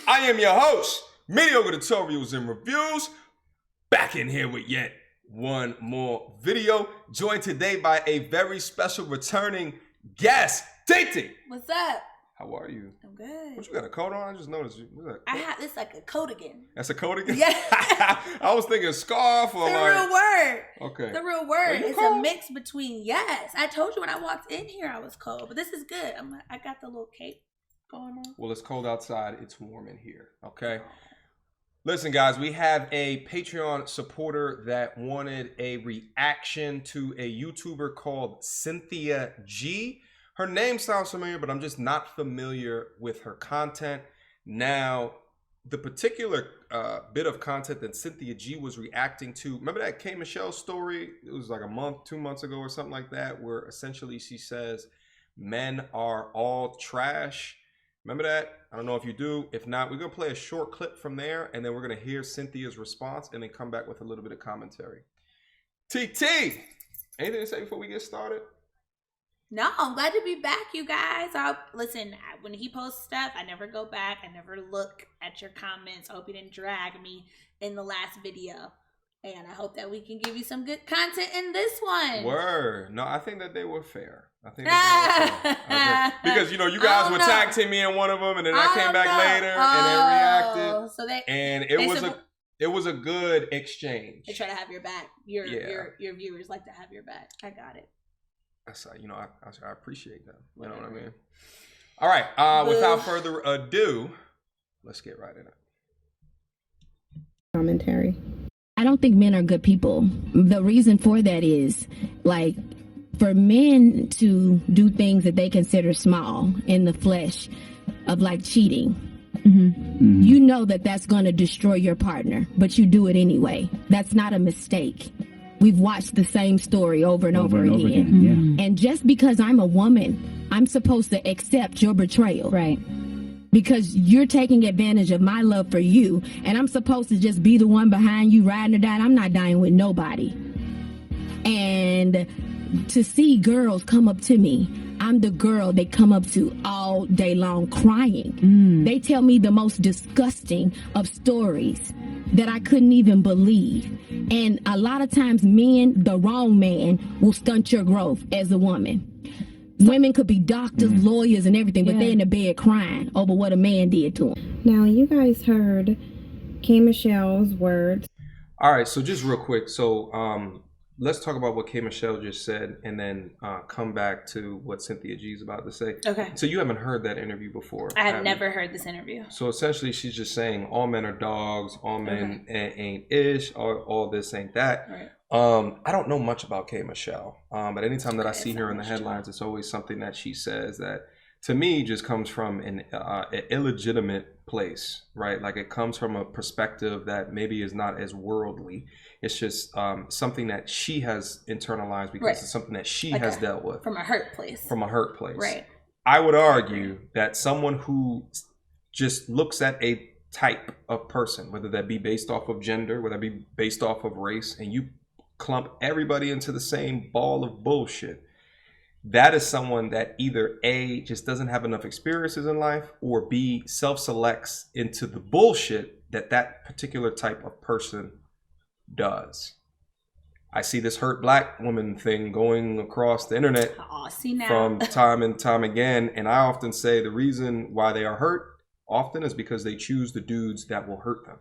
I am your host, Mediocre Tutorials and Reviews, back in here with yet one more video, joined today by a very special returning guest, Cynthia. What's up? How are you? I'm good. What, you got a coat on? I just noticed you. I have this like a coat again. That's a coat again? Yeah. I was thinking scarf or the like... real word. Okay. The real word. It's cold? a mix between, yes. I told you when I walked in here I was cold, but this is good. I got the little cape going on. Well, it's cold outside. It's warm in here. Okay. Listen, guys, we have a Patreon supporter that wanted a reaction to a YouTuber called Cynthia G. Her name sounds familiar, but I'm just not familiar with her content. Now, the particular bit of content that Cynthia G was reacting to, remember that K. Michelle story? It was like a month, 2 months ago or something like that, where essentially she says men are all trash. Remember that? I don't know if you do. If not, we're going to play a short clip from there, and then we're going to hear Cynthia's response and then come back with a little bit of commentary. TT, anything to say before we get started? No, I'm glad to be back, you guys. Listen, when he posts stuff, I never go back. I never look at your comments. I hope you didn't drag me in the last video. And I hope that we can give you some good content in this one. Word. No, I think that they were fair. I think that they were fair. Because, you know, you guys were tag teaming me in one of them, and then I came back later and then reacted. It was a good exchange. They try to have your back. Your viewers like to have your back. I got it. That's I appreciate that. You know what I mean? All right. Without further ado, let's get right in it. Commentary. I don't think men are good people. The reason for that is, like, for men to do things that they consider small in the flesh of, like, cheating. Mm-hmm. You know that that's going to destroy your partner, but you do it anyway. That's not a mistake. We've watched the same story over and over again. Yeah. And just because I'm a woman, I'm supposed to accept your betrayal. Right. Because you're taking advantage of my love for you, and I'm supposed to just be the one behind you riding or dying. I'm not dying with nobody. And to see girls come up to me, I'm the girl they come up to all day long crying. They tell me the most disgusting of stories that I couldn't even believe. And a lot of times men, the wrong man, will stunt your growth as a woman. Women could be doctors, lawyers, and everything, but they're in the bed crying over what a man did to them. Now, you guys heard K. Michelle's words. All right, so just real quick. So let's talk about what K. Michelle just said and then come back to what Cynthia G is about to say. Okay. So you haven't heard that interview before. I have never heard this interview. So essentially she's just saying all men are dogs, all men ain't ish, all this ain't that. Right. I don't know much about K. Michelle, but anytime that I see her in the headlines, it's always something that she says that to me just comes from an illegitimate place, right? Like it comes from a perspective that maybe is not as worldly. It's just something that she has internalized because it's something that she has dealt with. From a hurt place. From a hurt place. Right. I would argue that someone who just looks at a type of person, whether that be based off of gender, whether that be based off of race, and you clump everybody into the same ball of bullshit, that is someone that either A, just doesn't have enough experiences in life, or B, self-selects into the bullshit that particular type of person does. I see this hurt black woman thing going across the internet from time and time again, and I often say the reason why they are hurt often is because they choose the dudes that will hurt them.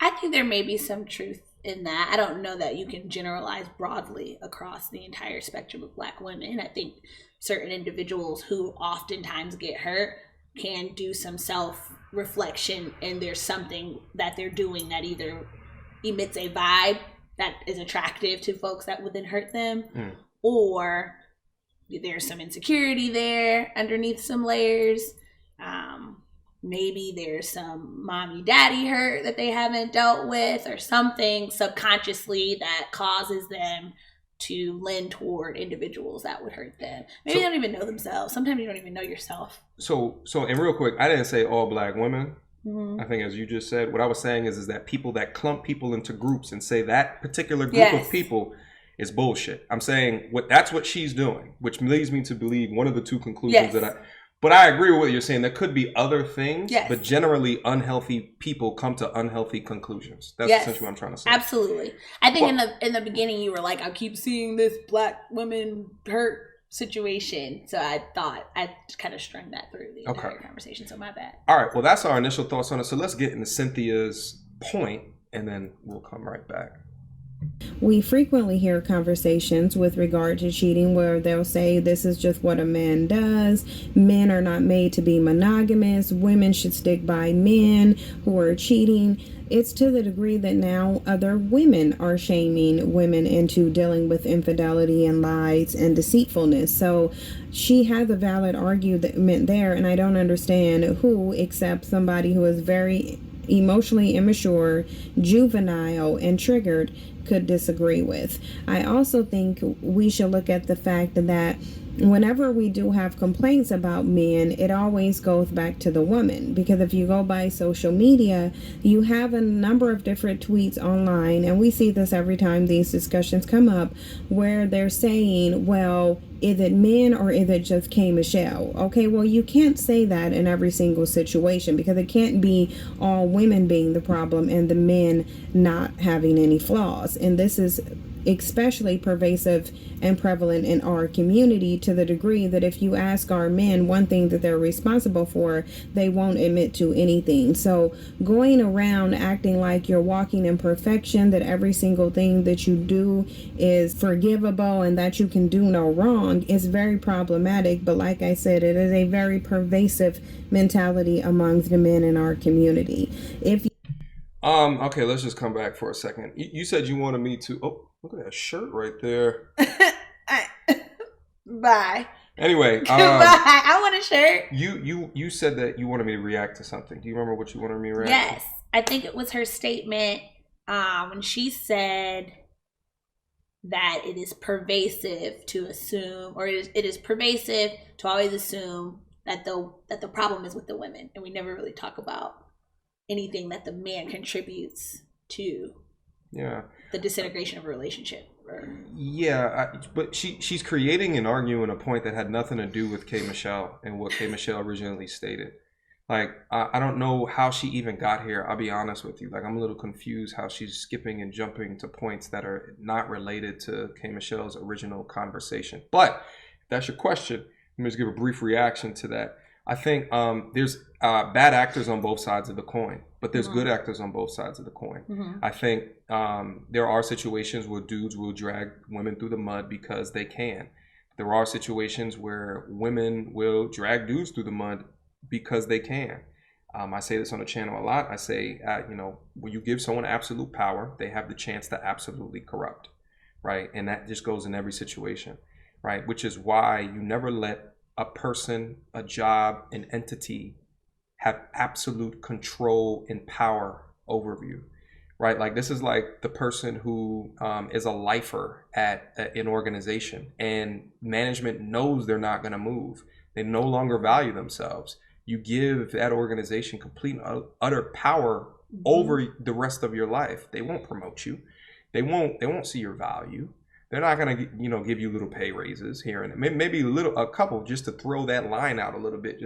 I think there may be some truth in that. I don't know that you can generalize broadly across the entire spectrum of black women. I think certain individuals who oftentimes get hurt can do some self-reflection, and there's something that they're doing that either emits a vibe that is attractive to folks that would then hurt them, or there's some insecurity there underneath some layers. Maybe there's some mommy daddy hurt that they haven't dealt with, or something subconsciously that causes them to lend toward individuals that would hurt them. Maybe they don't even know themselves. Sometimes you don't even know yourself. So and real quick, I didn't say all black women. I think as you just said, what I was saying is that people that clump people into groups and say that particular group of people is bullshit. I'm saying that's what she's doing, which leads me to believe one of the two conclusions that But I agree with what you're saying. There could be other things, yes. but generally unhealthy people come to unhealthy conclusions. That's essentially what I'm trying to say. Absolutely. I think in the beginning you were like, I keep seeing this black women hurt situation. So I thought I kind of strung that through the entire conversation. So my bad. All right. Well, that's our initial thoughts on it. So let's get into Cynthia's point and then we'll come right back. We frequently hear conversations with regard to cheating where they'll say this is just what a man does. Men are not made to be monogamous. Women should stick by men who are cheating. It's to the degree that now other women are shaming women into dealing with infidelity and lies and deceitfulness. So she has a valid argument there, and I don't understand who, except somebody who is very emotionally immature, juvenile, and triggered, could disagree with. I also think we should look at the fact that whenever we do have complaints about men, it always goes back to the woman, because if you go by social media, you have a number of different tweets online, and we see this every time these discussions come up, where they're saying, well, is it men or is it just K. Michelle? Okay, well, you can't say that in every single situation, because it can't be all women being the problem and the men not having any flaws. And this is especially pervasive and prevalent in our community, to the degree that if you ask our men one thing that they're responsible for, they won't admit to anything. So going around acting like you're walking in perfection, that every single thing that you do is forgivable and that you can do no wrong, is very problematic. But like I said, it is a very pervasive mentality amongst the men in our community. Okay, let's just come back for a second. You said you wanted me to, look at that shirt right there. Bye. Anyway, Goodbye. I want a shirt. You said that you wanted me to react to something. Do you remember what you wanted me to react to? Yes. I think it was her statement when she said that it is pervasive to assume, or it is pervasive to always assume that the problem is with the women, and we never really talk about anything that the man contributes to the disintegration of a relationship. But she's creating and arguing a point that had nothing to do with K. Michelle and what K. Michelle originally stated. Like, I don't know how she even got here. I'll be honest with you. Like, I'm a little confused how she's skipping and jumping to points that are not related to K. Michelle's original conversation. But if that's your question, let me just give a brief reaction to that. I think there's bad actors on both sides of the coin, but there's good actors on both sides of the coin. I think there are situations where dudes will drag women through the mud because they can. There are situations where women will drag dudes through the mud because they can. I say this on the channel a lot. I say, when you give someone absolute power, they have the chance to absolutely corrupt, right? And that just goes in every situation, right? Which is why you never let a person, a job, an entity have absolute control and power over you, right? Like, this is like the person who is a lifer at an organization, and management knows they're not going to move. They no longer value themselves. You give that organization complete and utter power over the rest of your life. They won't promote you. They won't see your value. They're not going to, give you little pay raises here and there. Maybe a couple, just to throw that line out a little bit,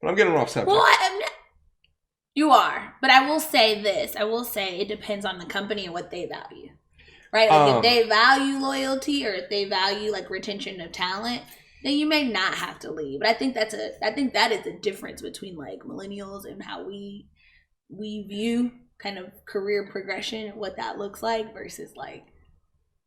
but I'm getting off subject. Well, you are, but I will say this. I will say it depends on the company and what they value, right? Like, if they value loyalty, or if they value like retention of talent, then you may not have to leave. But I think that is a difference between like millennials and how we view kind of career progression and what that looks like versus like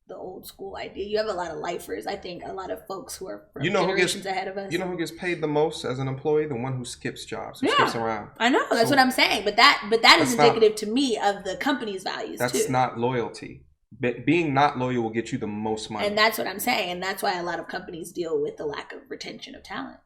the old school idea. You have a lot of lifers. I think a lot of folks who are from generations ahead of us. You know who gets paid the most as an employee? The one who skips jobs, who skips around. I know. That's what I'm saying. But that is indicative to me of the company's values. That's not loyalty. But being not loyal will get you the most money. And that's what I'm saying. And that's why a lot of companies deal with the lack of retention of talent.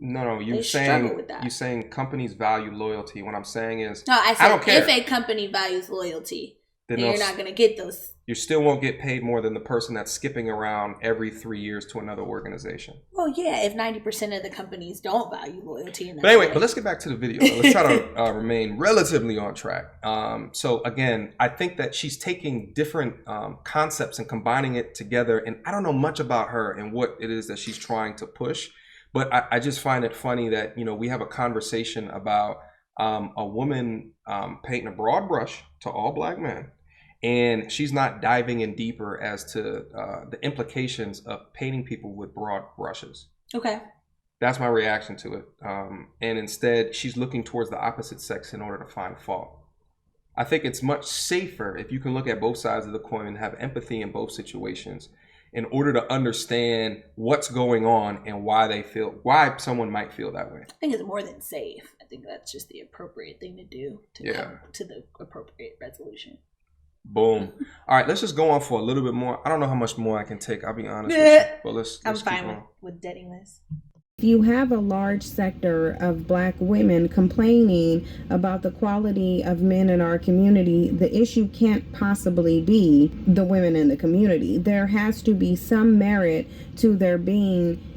No, you're saying companies value loyalty. What I'm saying is, no, I don't care. If a company values loyalty, then you're not going to get those. You still won't get paid more than the person that's skipping around every 3 years to another organization. Well, yeah, if 90% of the companies don't value loyalty. But anyway, let's get back to the video. Let's try to remain relatively on track. So again, I think that she's taking different concepts and combining it together. And I don't know much about her and what it is that she's trying to push. But I just find it funny that, you know, we have a conversation about a woman painting a broad brush to all black men, and she's not diving in deeper as to the implications of painting people with broad brushes. Okay. That's my reaction to it. And instead, she's looking towards the opposite sex in order to find fault. I think it's much safer if you can look at both sides of the coin and have empathy in both situations in order to understand what's going on and why someone might feel that way. I think it's more than safe. I think that's just the appropriate thing to do to come to the appropriate resolution. Boom. All right, let's just go on for a little bit more. I don't know how much more I can take. I'll be honest with you. But let's I'm keep fine on. with deading this. If you have a large sector of black women complaining about the quality of men in our community, the issue can't possibly be the women in the community. There has to be some merit to there being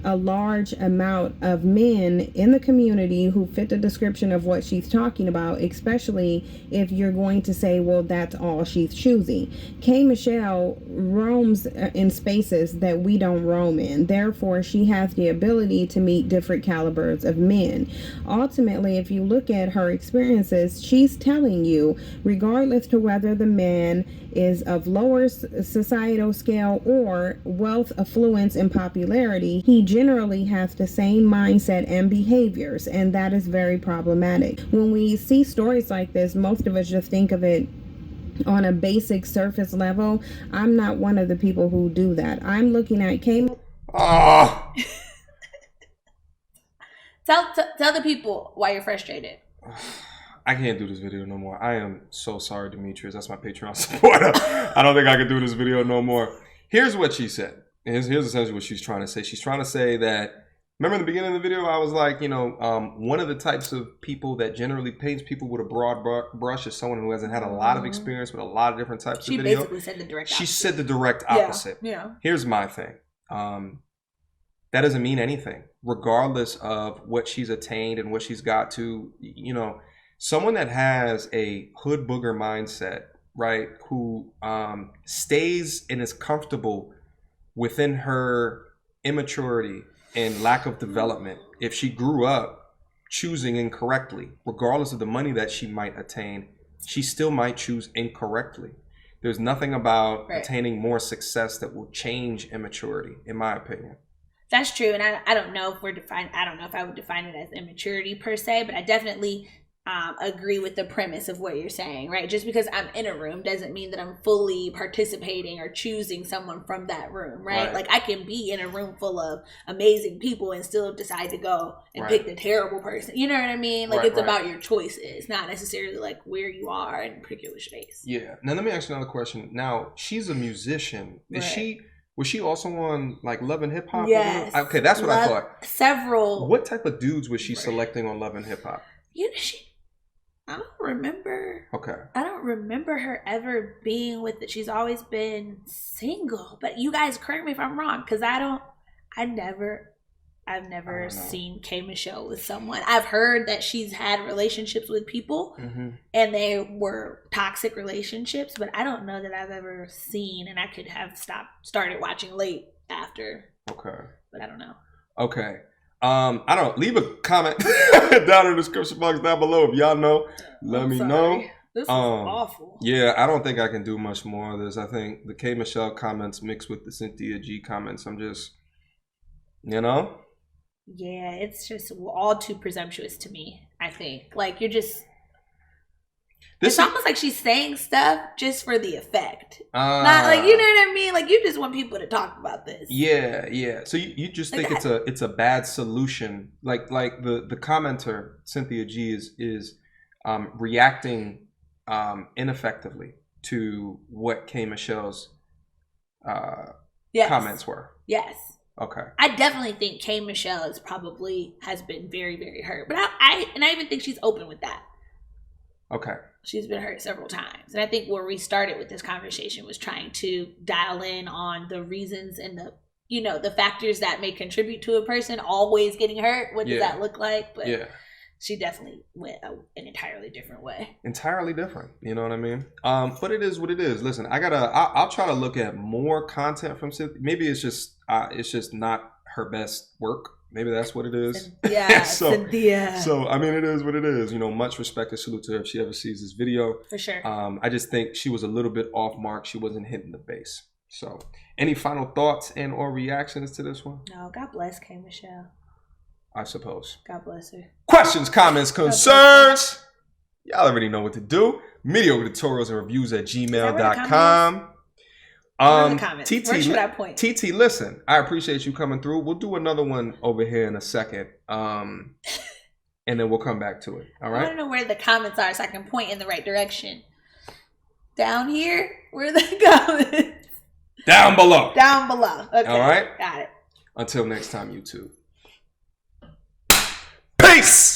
a large amount of men in the community who fit the description of what she's talking about, especially if you're going to say, well, that's all she's choosing. K. Michelle roams in spaces that we don't roam in. Therefore, she has the ability to meet different calibers of men. Ultimately, if you look at her experiences, she's telling you, regardless to whether the man is of lower societal scale or wealth, affluence, and popularity, he generally has the same mindset and behaviors, and that is very problematic. When we see stories like this, most of us just think of it on a basic surface level. I'm not one of the people who do that. I'm looking at Oh. Tell the people why you're frustrated. I can't do this video no more. I am so sorry, Demetrius. That's my Patreon supporter. I don't think I can do this video no more. Here's what she said. Here's essentially what she's trying to say. She's trying to say that, remember in the beginning of the video, I was like, you know, one of the types of people that generally paints people with a broad brush is someone who hasn't had a lot of experience with a lot of different types of video. She basically said the direct opposite. She said the direct opposite. Yeah. Here's my thing. That doesn't mean anything, regardless of what she's attained and what she's got to, you know. Someone that has a hood booger mindset, right, who stays and is comfortable within her immaturity and lack of development, if she grew up choosing incorrectly, regardless of the money that she might attain, she still might choose incorrectly. There's nothing about attaining more success that will change immaturity, in my opinion. That's true, and I don't know if I don't know if I would define it as immaturity per se, but I definitely agree with the premise of what you're saying, right? Just because I'm in a room doesn't mean that I'm fully participating or choosing someone from that room, right? Like I can be in a room full of amazing people and still decide to go and pick the terrible person. You know what I mean? Like it's about your choices, not necessarily like where you are in a particular space. Yeah. Now let me ask you another question. Now she's a musician. Was she also on like Love and Hip Hop? Yes. Okay, that's what I thought. Several. What type of dudes was she selecting on Love and Hip Hop? You know, I don't remember. Okay. I don't remember her ever being with it. She's always been single. But you guys correct me if I'm wrong, because I've never seen K. Michelle with someone. I've heard that she's had relationships with people and they were toxic relationships, but I don't know that I've ever seen, and I could have started watching late after. Okay. But I don't know. Okay. I don't know. Leave a comment down in the description box down below if y'all know. Let me know. This is awful. Yeah, I don't think I can do much more of this. I think the K. Michelle comments mixed with the Cynthia G comments, I'm just, you know? Yeah, it's just all too presumptuous to me, I think. Like, you're just... It's almost like she's saying stuff just for the effect. Not like, you know what I mean? Like, you just want people to talk about this. Yeah. So you just think it's a bad solution. Like the commenter, Cynthia G, is reacting ineffectively to what K. Michelle's comments were. Yes. Okay. I definitely think K. Michelle has been very, very hurt. But I even think she's open with that. Okay. She's been hurt several times. And I think where we started with this conversation was trying to dial in on the reasons and the factors that may contribute to a person always getting hurt. What does that look like? But she definitely went an entirely different way. Entirely different. You know what I mean? But it is what it is. Listen, I'll try to look at more content from Cynthia. Maybe it's just not her best work. Maybe that's what it is. Yeah, Cynthia. So, I mean, it is what it is. You know, much respect and salute to her if she ever sees this video. For sure. I just think she was a little bit off mark. She wasn't hitting the base. So, any final thoughts and or reactions to this one? No, God bless K. Michelle. I suppose. God bless her. Questions, comments, concerns. Y'all already know what to do. Mediocre tutorials and reviews at gmail.com. TT, where should I point? TT, listen, I appreciate you coming through. We'll do another one over here in a second. And then we'll come back to it. All right. I want to know where the comments are so I can point in the right direction. Down here? Where are the comments? Down below. Down below. Okay. All right. Got it. Until next time, YouTube. Peace.